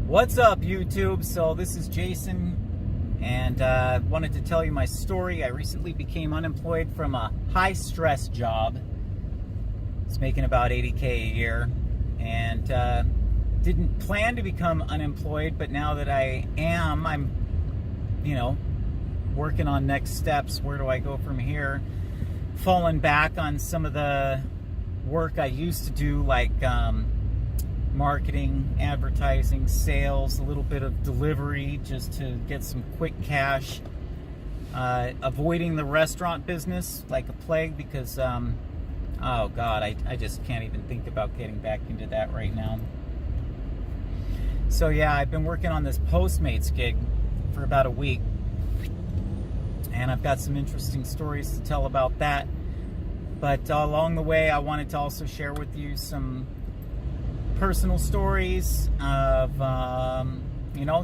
What's up, YouTube? So this is Jason, and wanted to tell you my story. I recently became unemployed from a high-stress job. It's making about $80K a year, and didn't plan to become unemployed, but now that I am, I'm, working on next steps. Where do I go from here? Falling back on some of the work I used to do, like marketing, advertising, sales, a little bit of delivery just to get some quick cash. Avoiding the restaurant business like a plague because, oh God, I just can't even think about getting back into that right now. So yeah, I've been working on this Postmates gig for about a week, and I've got some interesting stories to tell about that. But along the way, I wanted to also share with you some personal stories of,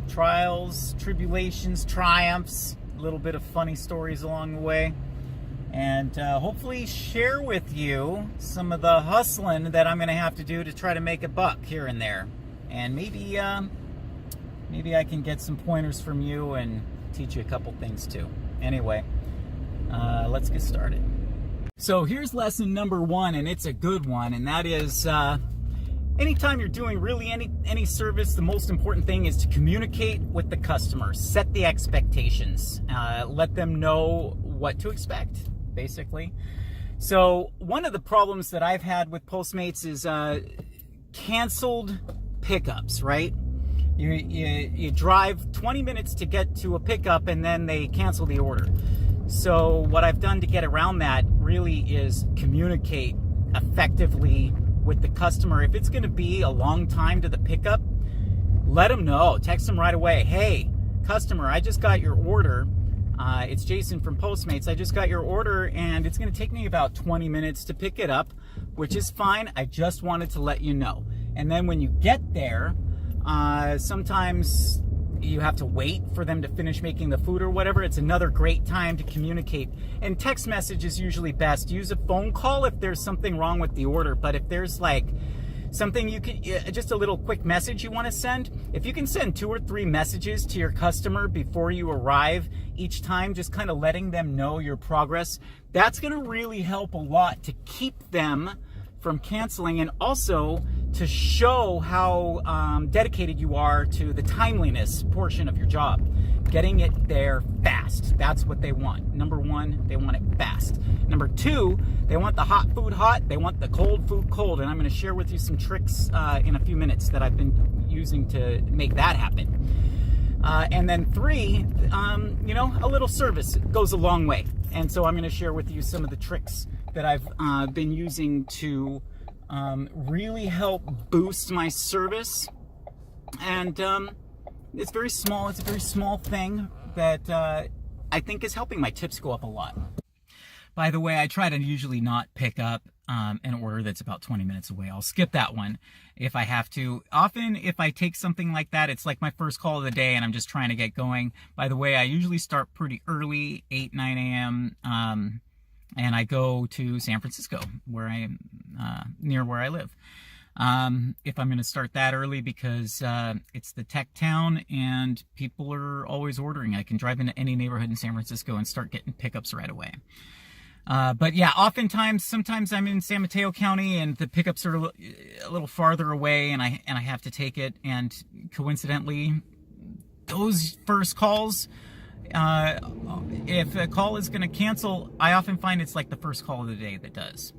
trials, tribulations, triumphs, a little bit of funny stories along the way, and hopefully share with you some of the hustling that I'm going to have to do to try to make a buck here and there. And maybe I can get some pointers from you and teach you a couple things too. Anyway, let's get started. So here's lesson number one, and it's a good one, and that is anytime you're doing really any service, the most important thing is to communicate with the customer. Set the expectations. Let them know what to expect, basically. So one of the problems that I've had with Postmates is canceled pickups, right? You drive 20 minutes to get to a pickup and then they cancel the order. So what I've done to get around that really is communicate effectively with the customer. If it's going to be a long time to the pickup, let them know. Text them right away. Hey, customer, I just got your order. It's Jason from Postmates. I just got your order and it's going to take me about 20 minutes to pick it up, which is fine. I just wanted to let you know. And then when you get there, sometimes you have to wait for them to finish making the food or whatever. It's another great time to communicate. And text message is usually best. Use a phone call if there's something wrong with the order. But if there's like something you could, just a little quick message you want to send, if you can send 2 or 3 messages to your customer before you arrive each time, just kind of letting them know your progress, that's going to really help a lot to keep them from canceling, and also to show how dedicated you are to the timeliness portion of your job. Getting it there fast. That's what they want. Number one, they want it fast. Number two, they want the hot food hot. They want the cold food cold. And I'm going to share with you some tricks in a few minutes that I've been using to make that happen. And then 3, a little service goes a long way. And so I'm going to share with you some of the tricks that I've been using to really help boost my service. And it's very small. It's a very small thing that I think is helping my tips go up a lot. By the way, I try to usually not pick up an order that's about 20 minutes away. I'll skip that one if I have to. Often, if I take something like that, it's like my first call of the day and I'm just trying to get going. By the way, I usually start pretty early, 8, 9 a.m., and I go to San Francisco, where I am, near where I live. If I'm going to start that early because it's the tech town and people are always ordering, I can drive into any neighborhood in San Francisco and start getting pickups right away. But yeah, sometimes I'm in San Mateo County and the pickups are a little farther away, and I have to take it. And coincidentally, those first calls, if a call is going to cancel, I often find it's like the first call of the day that does.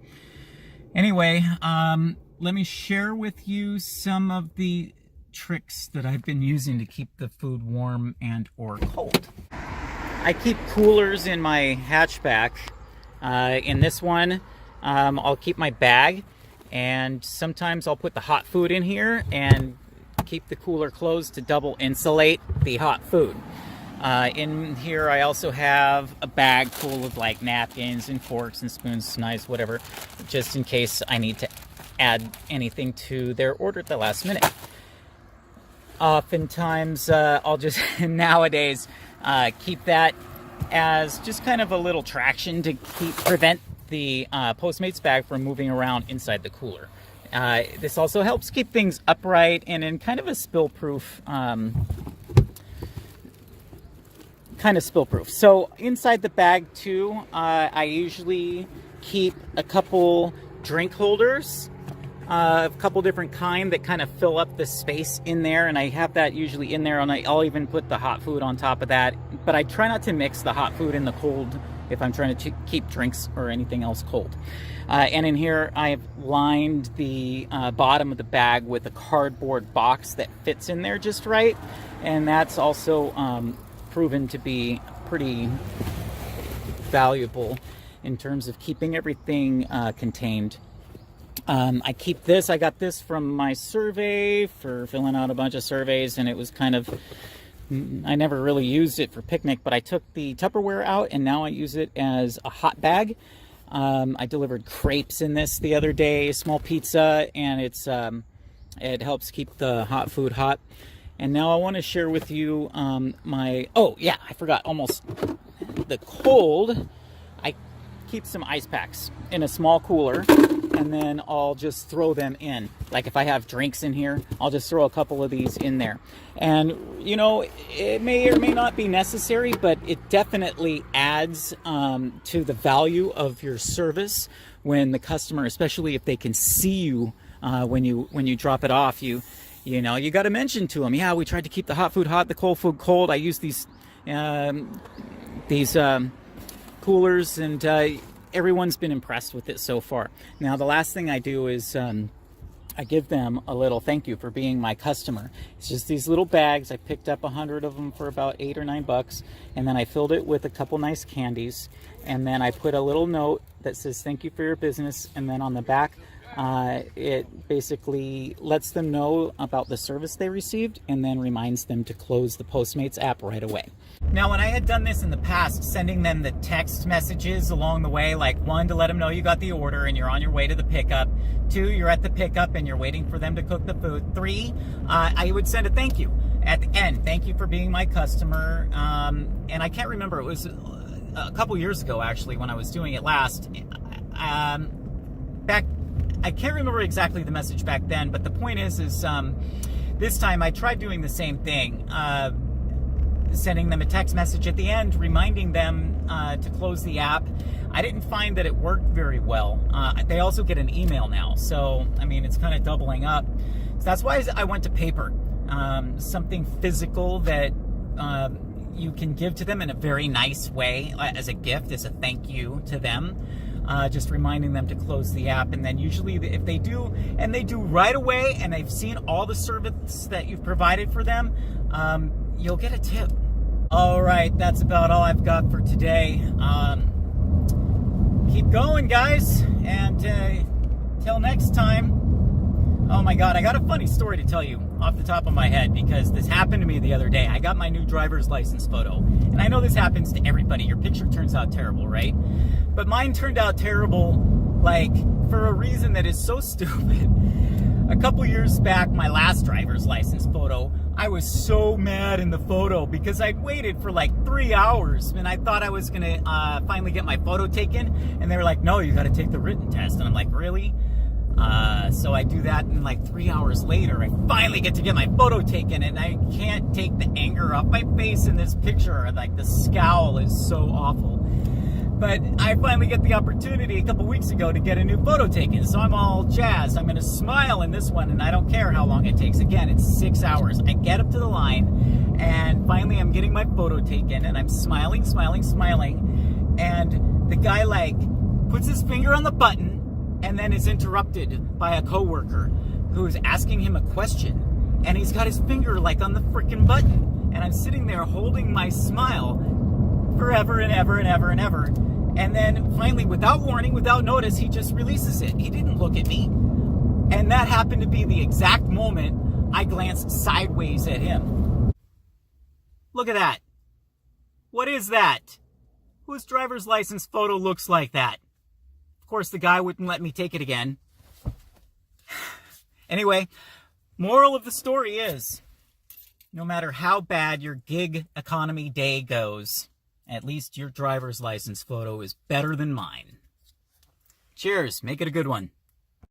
Anyway, let me share with you some of the tricks that I've been using to keep the food warm and or cold. I keep coolers in my hatchback. In this one, I'll keep my bag, and sometimes I'll put the hot food in here and keep the cooler closed to double insulate the hot food. In here I also have a bag full of like napkins and forks and spoons, knives, whatever, just in case I need to add anything to their order at the last minute. Oftentimes I'll just nowadays keep that as just kind of a little traction to prevent the Postmates bag from moving around inside the cooler. This also helps keep things upright and in kind of a spill-proof, So inside the bag too, I usually keep a couple drink holders, a couple different kind that kind of fill up the space in there, and I have that usually in there, and I'll even put the hot food on top of that. But I try not to mix the hot food and the cold if I'm trying to keep drinks or anything else cold. And in here, I've lined the bottom of the bag with a cardboard box that fits in there just right, and that's also proven to be pretty valuable in terms of keeping everything contained. I keep this. I got this from my survey for filling out a bunch of surveys, and it was kind of, I never really used it for picnic, but I took the Tupperware out and now I use it as a hot bag. I delivered crepes in this the other day, small pizza, and it helps keep the hot food hot. And now I want to share with you oh yeah, I forgot almost the cold. I keep some ice packs in a small cooler, and then I'll just throw them in. Like if I have drinks in here, I'll just throw a couple of these in there. And you know, it may or may not be necessary, but it definitely adds to the value of your service when the customer, especially if they can see you when you drop it off, you know, you got to mention to them, yeah, we tried to keep the hot food hot, the cold food cold. I use these coolers, and everyone's been impressed with it so far. Now, the last thing I do is I give them a little thank you for being my customer. It's just these little bags. I picked up 100 of them for about $8 or $9, and then I filled it with a couple nice candies, and then I put a little note that says thank you for your business, and then on the back it basically lets them know about the service they received and then reminds them to close the Postmates app right away. Now, when I had done this in the past, sending them the text messages along the way, like 1, to let them know you got the order and you're on your way to the pickup, 2, you're at the pickup and you're waiting for them to cook the food, 3, I would send a thank you at the end. Thank you for being my customer. And I can't remember, it was a couple years ago actually when I was doing it last. I can't remember exactly the message back then, but the point is this time I tried doing the same thing, sending them a text message at the end, reminding them to close the app. I didn't find that it worked very well. They also get an email now, so I mean, it's kind of doubling up. So that's why I went to paper, something physical that you can give to them in a very nice way as a gift, as a thank you to them. Just reminding them to close the app, and then usually if they do, and they do right away, and they've seen all the service that you've provided for them, you'll get a tip. All right, that's about all I've got for today. Keep going, guys, and till next time. Oh my God, I got a funny story to tell you off the top of my head, because this happened to me the other day. I got my new driver's license photo, and I know this happens to everybody. Your picture turns out terrible, right? But mine turned out terrible, like, for a reason that is so stupid. A couple years back, my last driver's license photo, I was so mad in the photo because I'd waited for like 3 hours, and I thought I was gonna finally get my photo taken, and they were like, no, you gotta take the written test. And I'm like, really? So I do that, and like 3 hours later, I finally get to get my photo taken, and I can't take the anger off my face in this picture. Like, the scowl is so awful. But I finally get the opportunity a couple weeks ago to get a new photo taken, so I'm all jazzed. I'm going to smile in this one, and I don't care how long it takes. Again, it's 6 hours. I get up to the line, and finally I'm getting my photo taken, and I'm smiling, and the guy, like, puts his finger on the button, and then is interrupted by a coworker who is asking him a question, and he's got his finger, like, on the frickin' button, and I'm sitting there holding my smile forever and ever and ever and ever. And then finally, without warning, without notice, he just releases it. He didn't look at me. And that happened to be the exact moment I glanced sideways at him. Look at that. What is that? Whose driver's license photo looks like that? Of course, the guy wouldn't let me take it again. Anyway, moral of the story is, no matter how bad your gig economy day goes, at least your driver's license photo is better than mine. Cheers. Make it a good one.